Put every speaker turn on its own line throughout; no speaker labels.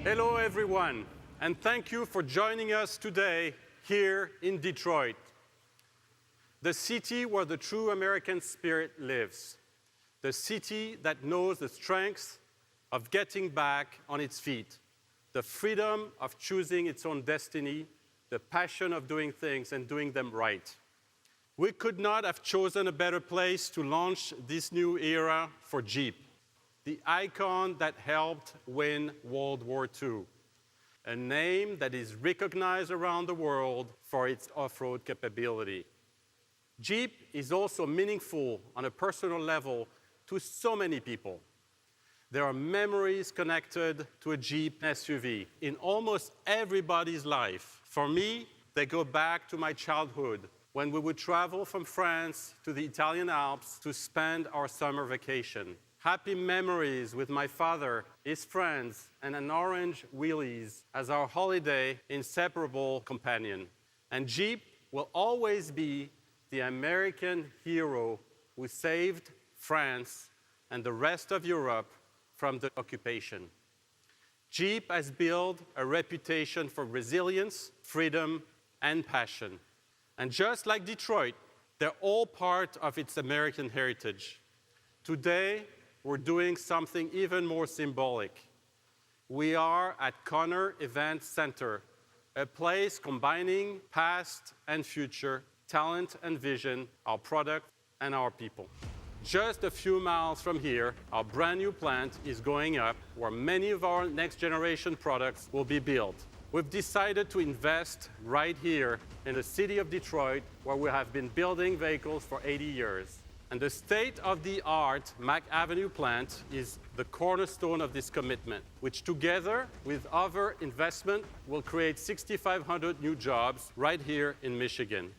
Hello, everyone, and thank you for joining us today here in Detroit, the city where the true American spirit lives, the city that knows the strength of getting back on its feet, the freedom of choosing its own destiny, the passion of doing things and doing them right. We could not have chosen a better place to launch this new era for Jeep, the icon that helped win World War II, a name that is recognized around the world for its off-road capability. Jeep is also meaningful on a personal level to so many people. There are memories connected to a Jeep SUV in almost everybody's life. For me, they go back to my childhood when we would travel from France to the Italian Alps to spend our summer vacation. Happy memories with my father, his friends, and an orange Willys as our holiday inseparable companion. And Jeep will always be the American hero who saved France and the rest of Europe from the occupation. Jeep has built a reputation for resilience, freedom, and passion. And just like Detroit, they're all part of its American heritage. Today, we're doing something even more symbolic. We are at Connor Event Center, a place combining past and future, talent and vision, our product and our people. Just a few miles from here, our brand new plant is going up where many of our next generation products will be built. We've decided to invest right here in the city of Detroit where we have been building vehicles for 80 years. And the state-of-the-art Mack Avenue plant is the cornerstone of this commitment, which together with other investment will create 6,500 new jobs right here in Michigan.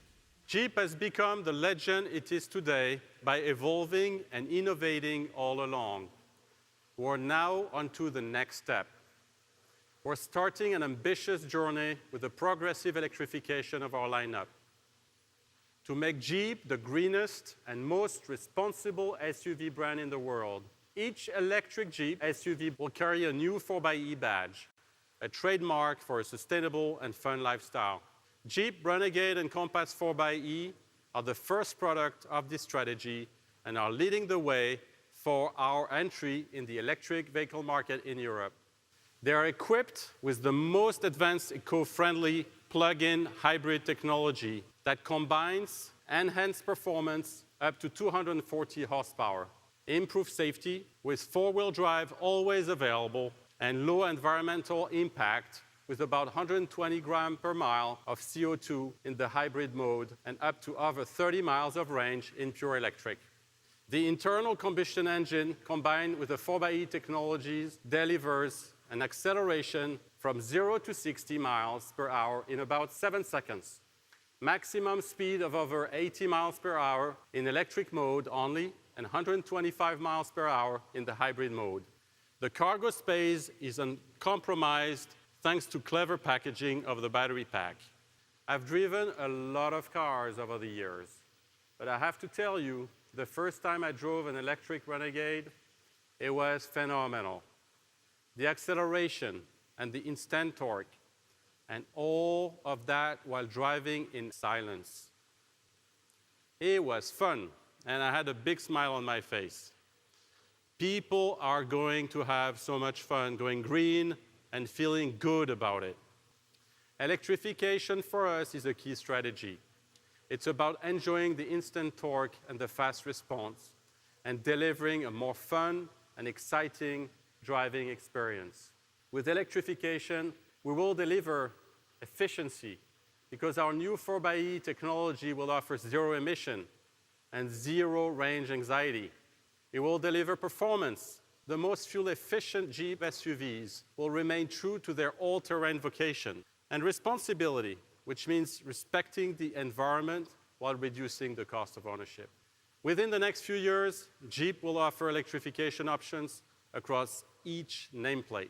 Jeep has become the legend it is today by evolving and innovating all along. We're now onto the next step. We're starting an ambitious journey with the progressive electrification of our lineup. To make Jeep the greenest and most responsible SUV brand in the world, each electric Jeep SUV will carry a new 4xe badge, a trademark for a sustainable and fun lifestyle. Jeep, Renegade, and Compass 4xe are the first product of this strategy and are leading the way for our entry in the electric vehicle market in Europe. They are equipped with the most advanced eco-friendly plug-in hybrid technology that combines enhanced performance up to 240 horsepower, improved safety with four-wheel drive always available, and low environmental impact with about 120 grams per mile of CO2 in the hybrid mode and up to over 30 miles of range in pure electric. The internal combustion engine combined with the 4xe technologies delivers an acceleration from 0 to 60 miles per hour in about 7 seconds. Maximum speed of over 80 miles per hour in electric mode only and 125 miles per hour in the hybrid mode. The cargo space is uncompromised thanks to clever packaging of the battery pack. I've driven a lot of cars over the years, but I have to tell you, the first time I drove an electric Renegade, it was phenomenal. The acceleration and the instant torque, and all of that while driving in silence. It was fun, and I had a big smile on my face. People are going to have so much fun going green and feeling good about it. Electrification for us is a key strategy. It's about enjoying the instant torque and the fast response and delivering a more fun and exciting driving experience. With electrification, we will deliver efficiency because our new 4xe technology will offer zero emission and zero range anxiety. It will deliver performance. The most fuel-efficient Jeep SUVs will remain true to their all-terrain vocation, and responsibility, which means respecting the environment while reducing the cost of ownership. Within the next few years, Jeep will offer electrification options across each nameplate.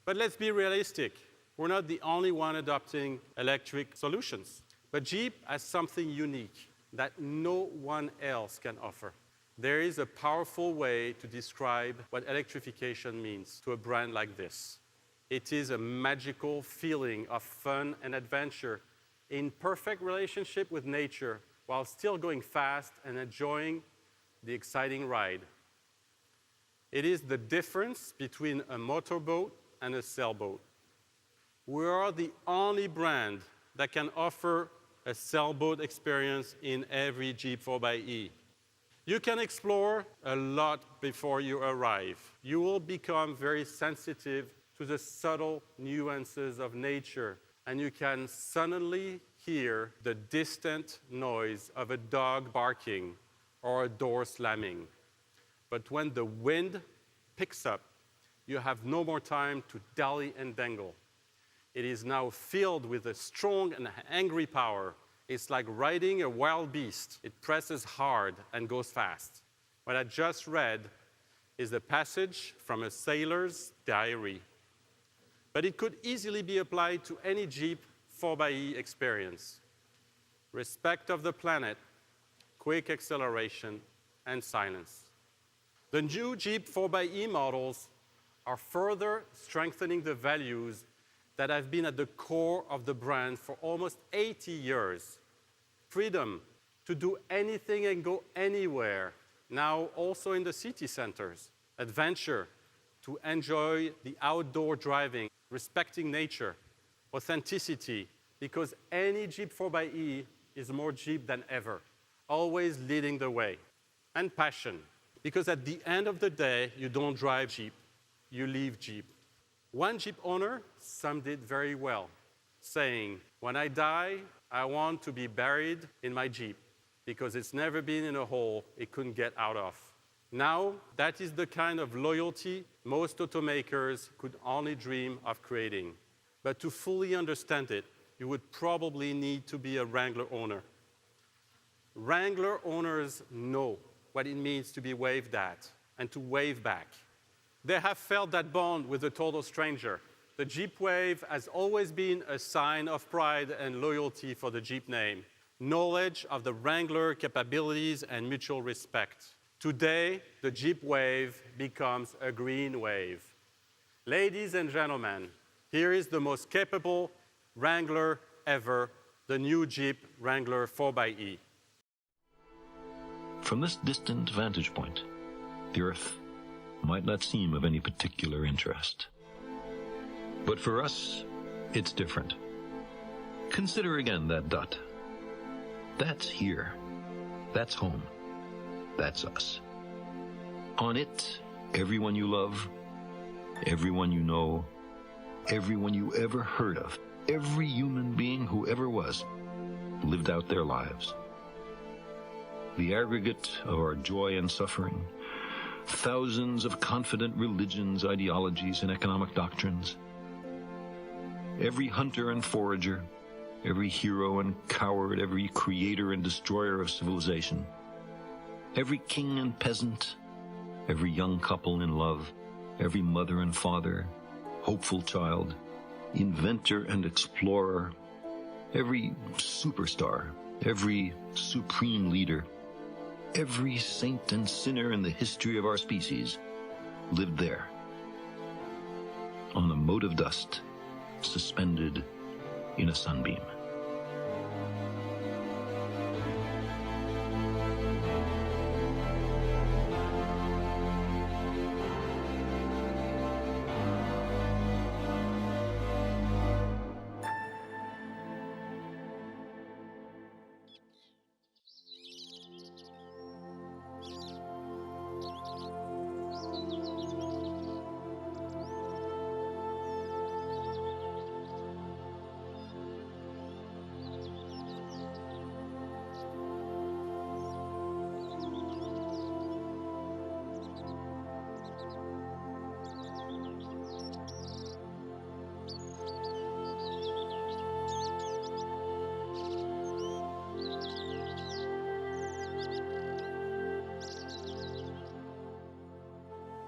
But let's be realistic. We're not the only one adopting electric solutions. But Jeep has something unique that no one else can offer. There is a powerful way to describe what electrification means to a brand like this. It is a magical feeling of fun and adventure in perfect relationship with nature while still going fast and enjoying the exciting ride. It is the difference between a motorboat and a sailboat. We are the only brand that can offer a sailboat experience in every Jeep 4xe. You can explore a lot before you arrive. You will become very sensitive to the subtle nuances of nature, and you can suddenly hear the distant noise of a dog barking or a door slamming. But when the wind picks up, you have no more time to dally and dangle. It is now filled with a strong and angry power. It's like riding a wild beast. It presses hard and goes fast. What I just read is a passage from a sailor's diary. But it could easily be applied to any Jeep 4xe experience. Respect of the planet, quick acceleration, and silence. The new Jeep 4xe models are further strengthening the values that have been at the core of the brand for almost 80 years. Freedom to do anything and go anywhere, now also in the city centers. Adventure, to enjoy the outdoor driving, respecting nature. Authenticity, because any Jeep 4xe is more Jeep than ever, always leading the way. And passion, because at the end of the day, you don't drive Jeep, you live Jeep. One Jeep owner summed it very well, saying, "When I die, I want to be buried in my Jeep because it's never been in a hole it couldn't get out of." Now, that is the kind of loyalty most automakers could only dream of creating. But to fully understand it, you would probably need to be a Wrangler owner. Wrangler owners know what it means to be waved at and to wave back. They have felt that bond with a total stranger. The Jeep wave has always been a sign of pride and loyalty for the Jeep name, knowledge of the Wrangler capabilities and mutual respect. Today, the Jeep wave becomes a green wave. Ladies and gentlemen, here is the most capable Wrangler ever, the new Jeep Wrangler 4xe.
From this distant vantage point, the Earth might not seem of any particular interest. But for us, it's different. Consider again that dot. That's here. That's home. That's us. On it, everyone you love, everyone you know, everyone you ever heard of, every human being who ever was, lived out their lives. The aggregate of our joy and suffering, thousands of confident religions, ideologies, and economic doctrines. Every hunter and forager, every hero and coward, every creator and destroyer of civilization, every king and peasant, every young couple in love, every mother and father, hopeful child, inventor and explorer, every superstar, every supreme leader, every saint and sinner in the history of our species lived there, on a mote of dust, suspended in a sunbeam.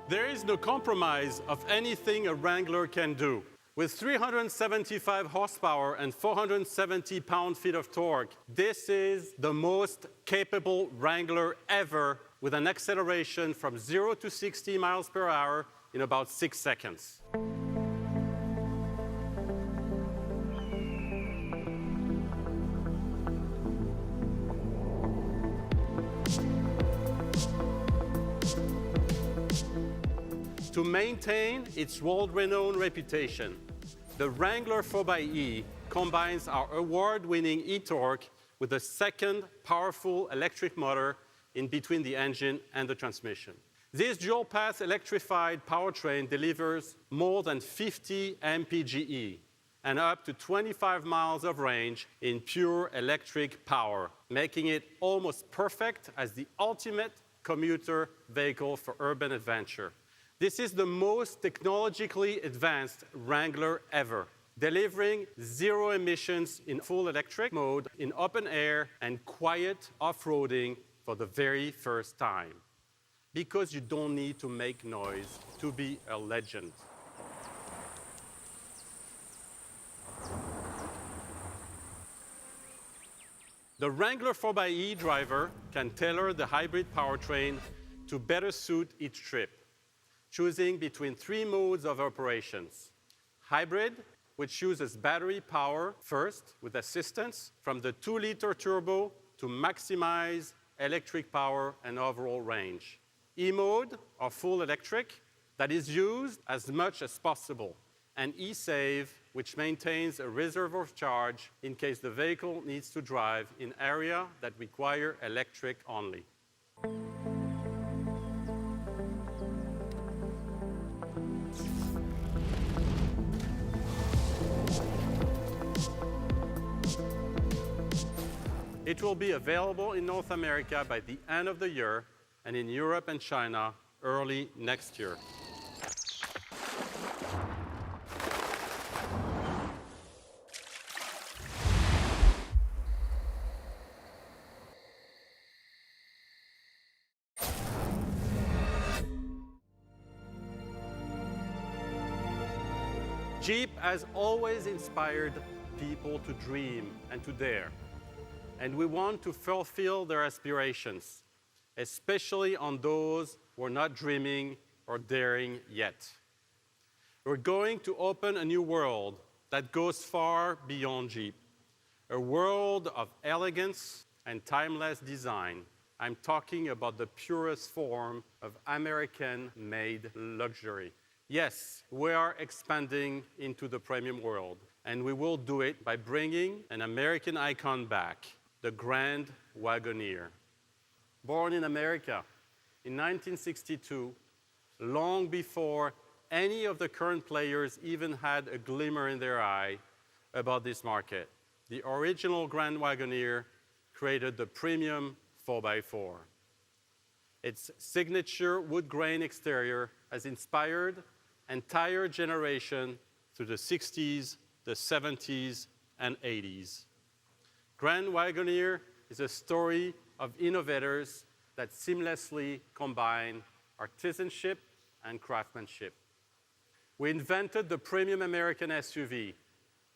There is no compromise of anything a Wrangler can do. With 375 horsepower and 470 pound-feet of torque, this is the most capable Wrangler ever, with an acceleration from 0 to 60 miles per hour in about 6 seconds. To maintain its world-renowned reputation, the Wrangler 4xe combines our award-winning e-torque with a second powerful electric motor in between the engine and the transmission. This dual-path electrified powertrain delivers more than 50 mpge and up to 25 miles of range in pure electric power, making it almost perfect as the ultimate commuter vehicle for urban adventure. This is the most technologically advanced Wrangler ever, delivering zero emissions in full electric mode, in open air, and quiet off-roading for the very first time. Because you don't need to make noise to be a legend. The Wrangler 4xe driver can tailor the hybrid powertrain to better suit each trip, choosing between 3 modes of operations. Hybrid, which uses battery power first with assistance from the 2-liter turbo to maximize electric power and overall range. E-mode, or full electric, that is used as much as possible. And E-Save, which maintains a reserve of charge in case the vehicle needs to drive in areas that require electric only. It will be available in North America by the end of the year and in Europe and China early next year. Jeep has always inspired people to dream and to dare. And we want to fulfill their aspirations, especially on those who are not dreaming or daring yet. We're going to open a new world that goes far beyond Jeep, a world of elegance and timeless design. I'm talking about the purest form of American-made luxury. Yes, we are expanding into the premium world, and we will do it by bringing an American icon back, the Grand Wagoneer. Born in America in 1962, long before any of the current players even had a glimmer in their eye about this market, the original Grand Wagoneer created the premium 4x4. Its signature wood grain exterior has inspired an entire generation through the 60s, the 70s, and 80s. Grand Wagoneer is a story of innovators that seamlessly combine artisanship and craftsmanship. We invented the premium American SUV,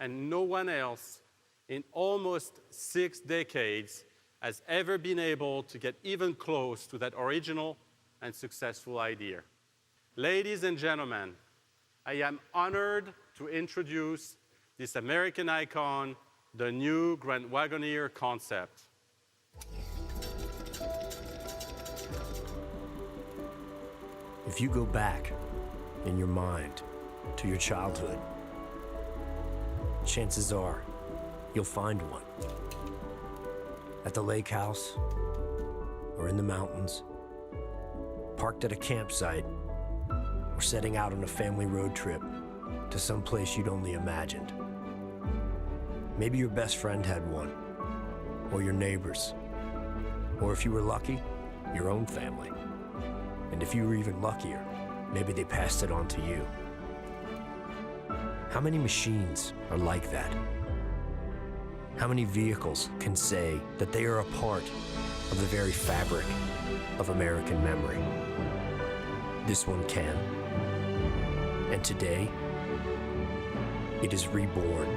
and no one else in almost 6 decades has ever been able to get even close to that original and successful idea. Ladies and gentlemen, I am honored to introduce this American icon, the new Grand Wagoneer concept.
If you go back in your mind to your childhood, chances are you'll find one. At the lake house or in the mountains, parked at a campsite, or setting out on a family road trip to some place you'd only imagined. Maybe your best friend had one, or your neighbors, or if you were lucky, your own family. And if you were even luckier, maybe they passed it on to you. How many machines are like that? How many vehicles can say that they are a part of the very fabric of American memory? This one can. And today, it is reborn.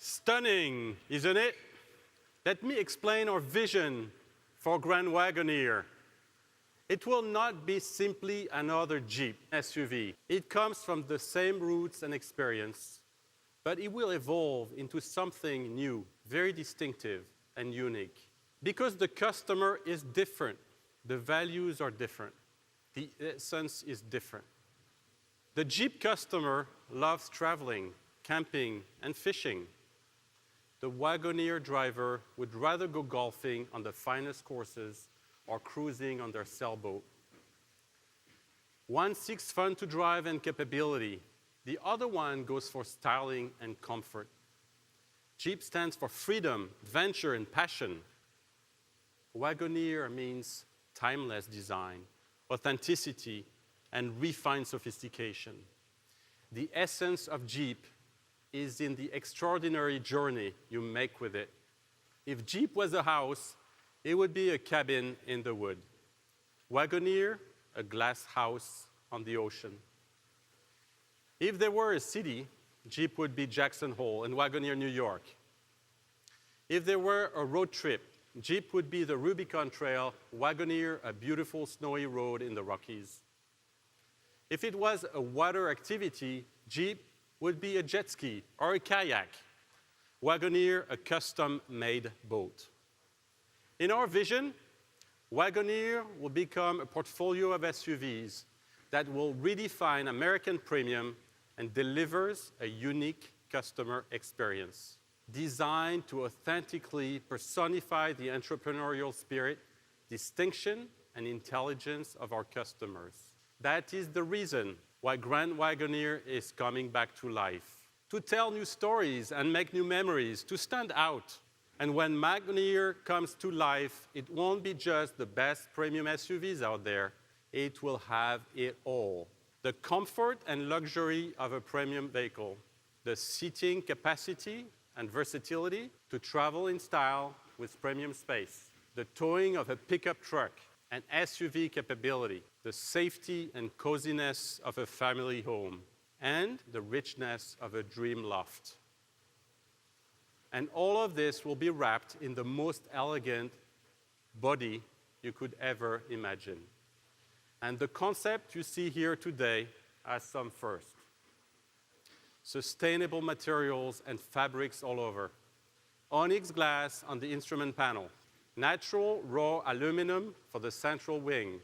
Stunning, isn't it? Let me explain our vision for Grand Wagoneer. It will not be simply another Jeep SUV. It comes from the same roots and experience, but it will evolve into something new, very distinctive and unique. Because the customer is different, the values are different, the essence is different. The Jeep customer loves traveling, camping, and fishing. The Wagoneer driver would rather go golfing on the finest courses or cruising on their sailboat. One seeks fun to drive and capability. The other one goes for styling and comfort. Jeep stands for freedom, adventure, and passion. Wagoneer means timeless design, authenticity, and refined sophistication. The essence of Jeep is in the extraordinary journey you make with it. If Jeep was a house, it would be a cabin in the wood. Wagoneer, a glass house on the ocean. If there were a city, Jeep would be Jackson Hole and Wagoneer, New York. If there were a road trip, Jeep would be the Rubicon Trail, Wagoneer, a beautiful snowy road in the Rockies. If it was a water activity, Jeep would be a jet ski or a kayak. Wagoneer, a custom-made boat. In our vision, Wagoneer will become a portfolio of SUVs that will redefine American premium and delivers a unique customer experience, designed to authentically personify the entrepreneurial spirit, distinction, and intelligence of our customers. That is the reason why Grand Wagoneer is coming back to life, to tell new stories and make new memories, to stand out. And when Wagoneer comes to life, it won't be just the best premium SUVs out there. It will have it all. The comfort and luxury of a premium vehicle, the seating capacity and versatility to travel in style with premium space, the towing of a pickup truck and SUV capability, the safety and coziness of a family home, and the richness of a dream loft. And all of this will be wrapped in the most elegant body you could ever imagine. And the concept you see here today has some first. Sustainable materials and fabrics all over. Onyx glass on the instrument panel. Natural raw aluminum for the central wing.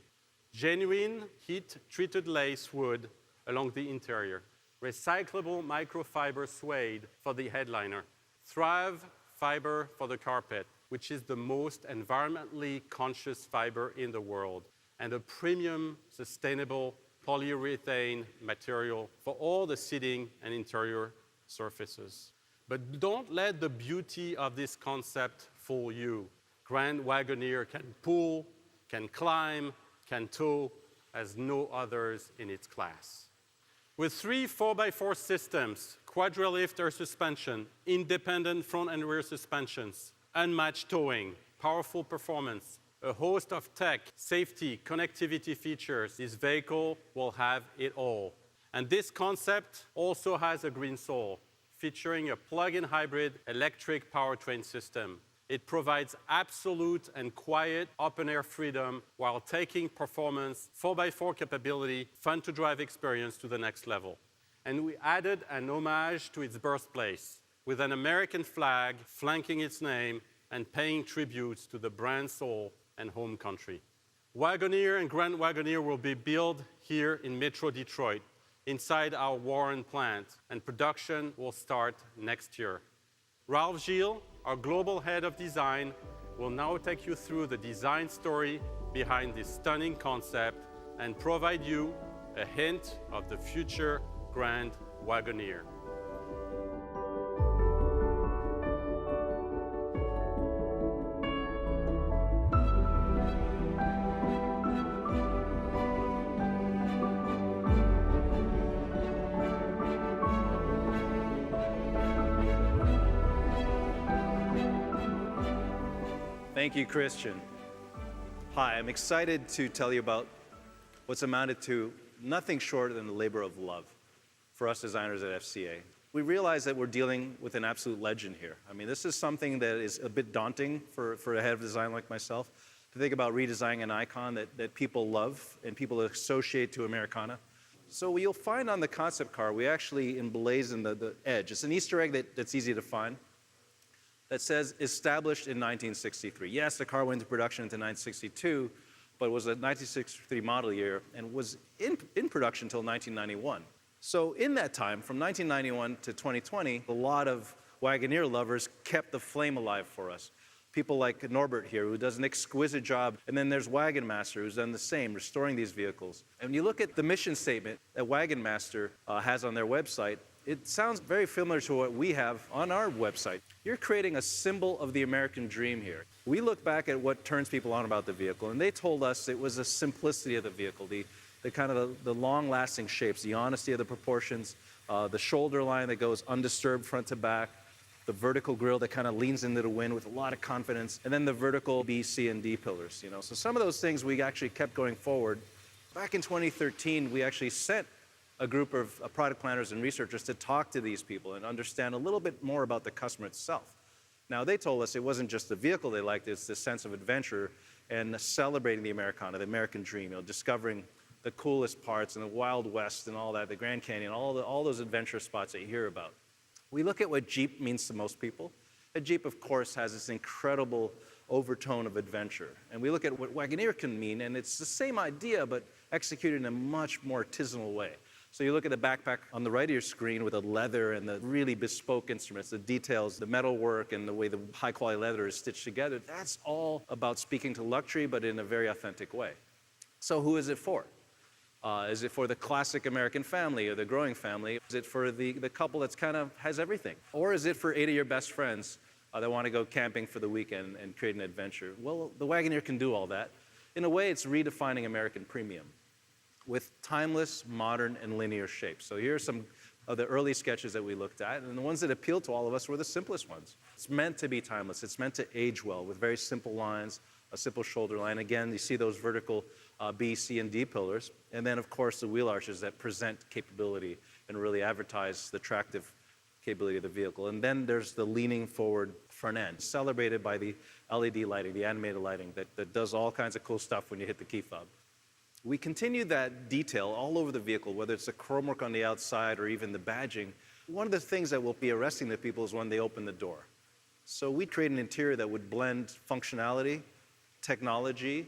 Genuine heat-treated lace wood along the interior. Recyclable microfiber suede for the headliner. Thrive fiber for the carpet, which is the most environmentally conscious fiber in the world, and a premium sustainable polyurethane material for all the seating and interior surfaces. But don't let the beauty of this concept fool you. Grand Wagoneer can pull, can climb, can tow as no others in its class. With 3 4x4 systems, quadrilift air suspension, independent front and rear suspensions, unmatched towing, powerful performance, a host of tech, safety, connectivity features, this vehicle will have it all. And this concept also has a green soul, featuring a plug-in hybrid electric powertrain system. It provides absolute and quiet open-air freedom while taking performance, 4x4 capability, fun-to-drive experience to the next level. And we added an homage to its birthplace, with an American flag flanking its name and paying tributes to the brand's soul and home country. Wagoneer and Grand Wagoneer will be built here in Metro Detroit, inside our Warren plant, and production will start next year. Ralph Gilles, our global head of design, will now take you through the design story behind this stunning concept and provide you a hint of the future Grand Wagoneer.
Thank you, Christian. Hi, I'm excited to tell you about what's amounted to nothing short than the labor of love for us designers at FCA. we realize that we're dealing with an absolute legend here. I mean, this is something that is a bit daunting for a head of design like myself, to think about redesigning an icon that people love and people associate to Americana. So you'll find on the concept car, we actually emblazon the edge. It's an Easter egg that's easy to find that says established in 1963. Yes, the car went into production into 1962, but it was a 1963 model year and was in production until 1991. So in that time, from 1991 to 2020, a lot of Wagoneer lovers kept the flame alive for us. People like Norbert here, who does an exquisite job, and then there's Wagon Master, who's done the same, restoring these vehicles. And when you look at the mission statement that Wagon Master has on their website, it sounds very similar to what we have on our website. You're creating a symbol of the American dream here. We look back at what turns people on about the vehicle, and they told us it was the simplicity of the vehicle, the kind of the long-lasting shapes, the honesty of the proportions, the shoulder line that goes undisturbed front to back, the vertical grille that kind of leans into the wind with a lot of confidence, and then the vertical B, C, and D pillars. So some of those things we actually kept going forward. Back in 2013, we actually sent a group of product planners and researchers to talk to these people and understand a little bit more about the customer itself. Now, they told us it wasn't just the vehicle they liked, it's the sense of adventure and celebrating the Americana, the American dream, discovering the coolest parts and the Wild West and all that, the Grand Canyon, all those adventure spots that you hear about. We look at what Jeep means to most people. A Jeep, of course, has this incredible overtone of adventure. And we look at what Wagoneer can mean, and it's the same idea, but executed in a much more artisanal way. So you look at the backpack on the right of your screen with the leather and the really bespoke instruments, the details, the metal work, and the way the high-quality leather is stitched together. That's all about speaking to luxury, but in a very authentic way. So who is it for? Is it for the classic American family or the growing family? Is it for the couple that's kind of has everything? Or is it for 8 of your best friends that want to go camping for the weekend and create an adventure? Well, the Wagoneer can do all that. In a way, it's redefining American premium with timeless, modern, and linear shapes. So here are some of the early sketches that we looked at, and the ones that appealed to all of us were the simplest ones. It's meant to be timeless. It's meant to age well with very simple lines, a simple shoulder line. Again, you see those vertical B, C, and D pillars. And then, of course, the wheel arches that present capability and really advertise the attractive capability of the vehicle. And then there's the leaning forward front end, celebrated by the LED lighting, the animated lighting that does all kinds of cool stuff when you hit the key fob. We continue that detail all over the vehicle, whether it's the chrome work on the outside or even the badging. One of the things that will be arresting to people is when they open the door. So we create an interior that would blend functionality, technology,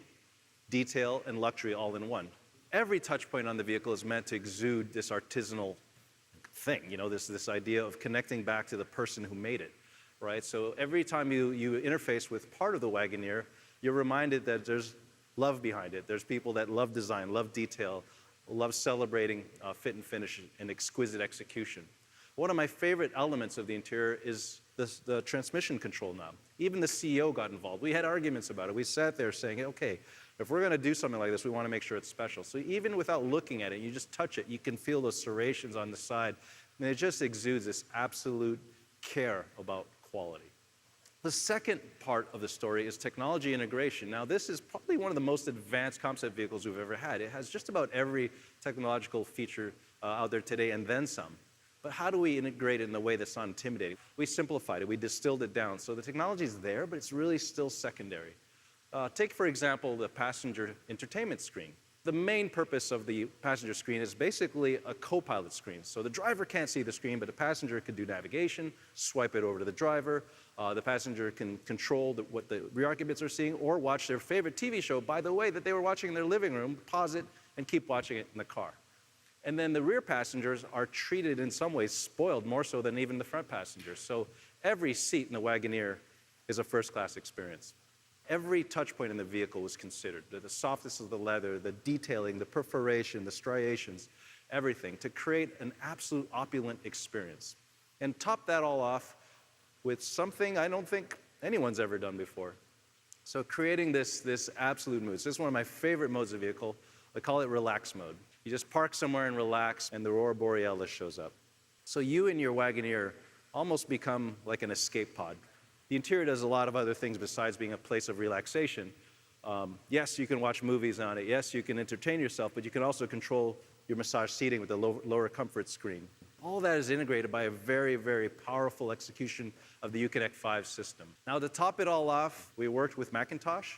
detail, and luxury all in one. Every touch point on the vehicle is meant to exude this artisanal thing, this idea of connecting back to the person who made it, right? So every time you interface with part of the Wagoneer, you're reminded that there's love behind it. There's people that love design, love detail, love celebrating fit and finish and exquisite execution. One of my favorite elements of the interior is the transmission control knob. Even the CEO got involved. We had arguments about it. We sat there saying, okay, if we're going to do something like this, we want to make sure it's special. So even without looking at it, you just touch it, you can feel those serrations on the side. And it just exudes this absolute care about quality. The second part of the story is technology integration. Now, this is probably one of the most advanced concept vehicles we've ever had. It has just about every technological feature out there today and then some. But how do we integrate it in a way that's not intimidating? We simplified it. We distilled it down. So the technology is there, but it's really still secondary. Take, for example, the passenger entertainment screen. The main purpose of the passenger screen is basically a co-pilot screen. So the driver can't see the screen, but the passenger can do navigation, swipe it over to the driver. The passenger can control what the rear occupants are seeing or watch their favorite TV show, by the way, that they were watching in their living room, pause it, and keep watching it in the car. And then the rear passengers are treated in some ways spoiled, more so than even the front passengers. So every seat in the Wagoneer is a first-class experience. Every touch point in the vehicle was considered. The softness of the leather, the detailing, the perforation, the striations, everything, to create an absolute opulent experience. And top that all off with something I don't think anyone's ever done before. So creating this absolute mood. So this is one of my favorite modes of vehicle. I call it relax mode. You just park somewhere and relax, and the Aurora Borealis shows up. So you and your Wagoneer almost become like an escape pod. The interior does a lot of other things besides being a place of relaxation. Yes, you can watch movies on it. Yes, you can entertain yourself, but you can also control your massage seating with the lower comfort screen. All that is integrated by a very, very powerful execution of the Uconnect 5 system. Now, to top it all off, we worked with Macintosh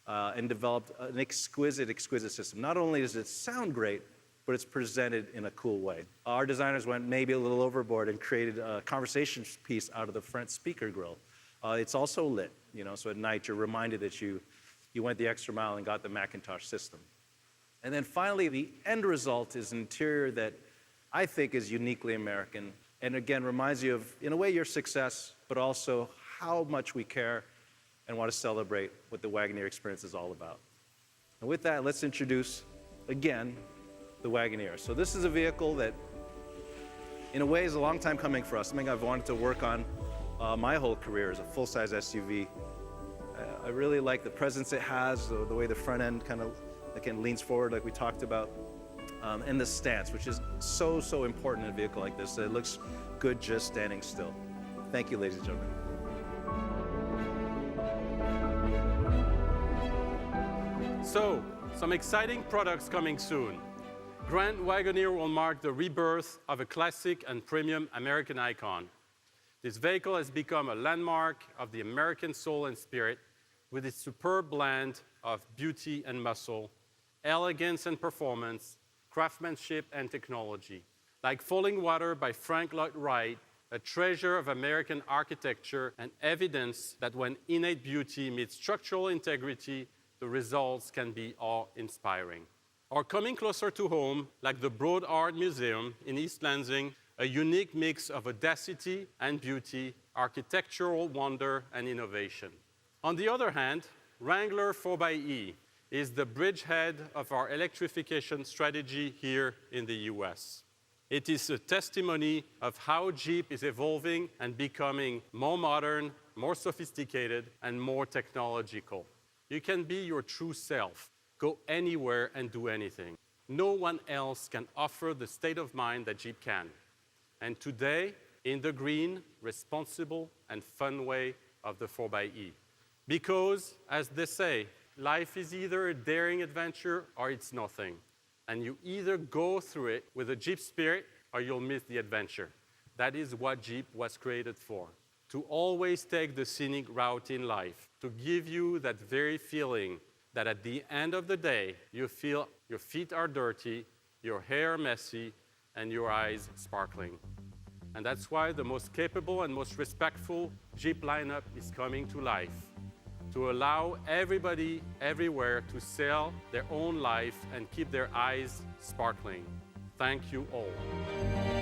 and developed an exquisite, exquisite system. Not only does it sound great, but it's presented in a cool way. Our designers went maybe a little overboard and created a conversation piece out of the front speaker grille. It's also lit, so at night you're reminded that you went the extra mile and got the Macintosh system. And then finally, the end result is an interior that I think is uniquely American, and again reminds you of, in a way, your success, but also how much we care and want to celebrate what the Wagoneer experience is all about. And with that, let's introduce, again, the Wagoneer. So this is a vehicle that, in a way, is a long time coming for us, something I've wanted to work on my whole career as a full-size SUV. I really like the presence it has, the way the front end kind of, again, leans forward like we talked about. And the stance, which is so, so important in a vehicle like this, that it looks good just standing still. Thank you, ladies and gentlemen.
So, some exciting products coming soon. Grand Wagoneer will mark the rebirth of a classic and premium American icon. This vehicle has become a landmark of the American soul and spirit with its superb blend of beauty and muscle, elegance and performance, craftsmanship and technology. Like Falling Water by Frank Lloyd Wright, a treasure of American architecture and evidence that when innate beauty meets structural integrity, the results can be awe-inspiring. Or coming closer to home, like the Broad Art Museum in East Lansing, a unique mix of audacity and beauty, architectural wonder and innovation. On the other hand, Wrangler 4xe is the bridgehead of our electrification strategy here in the US. It is a testimony of how Jeep is evolving and becoming more modern, more sophisticated, and more technological. You can be your true self, go anywhere and do anything. No one else can offer the state of mind that Jeep can. And today, in the green, responsible, and fun way of the 4xe. Because, as they say, life is either a daring adventure or it's nothing. And you either go through it with a Jeep spirit or you'll miss the adventure. That is what Jeep was created for. To always take the scenic route in life. To give you that very feeling that at the end of the day, you feel your feet are dirty, your hair messy, and your eyes sparkling. And that's why the most capable and most respectful Jeep lineup is coming to life. To allow everybody, everywhere, to sail their own life and keep their eyes sparkling. Thank you all.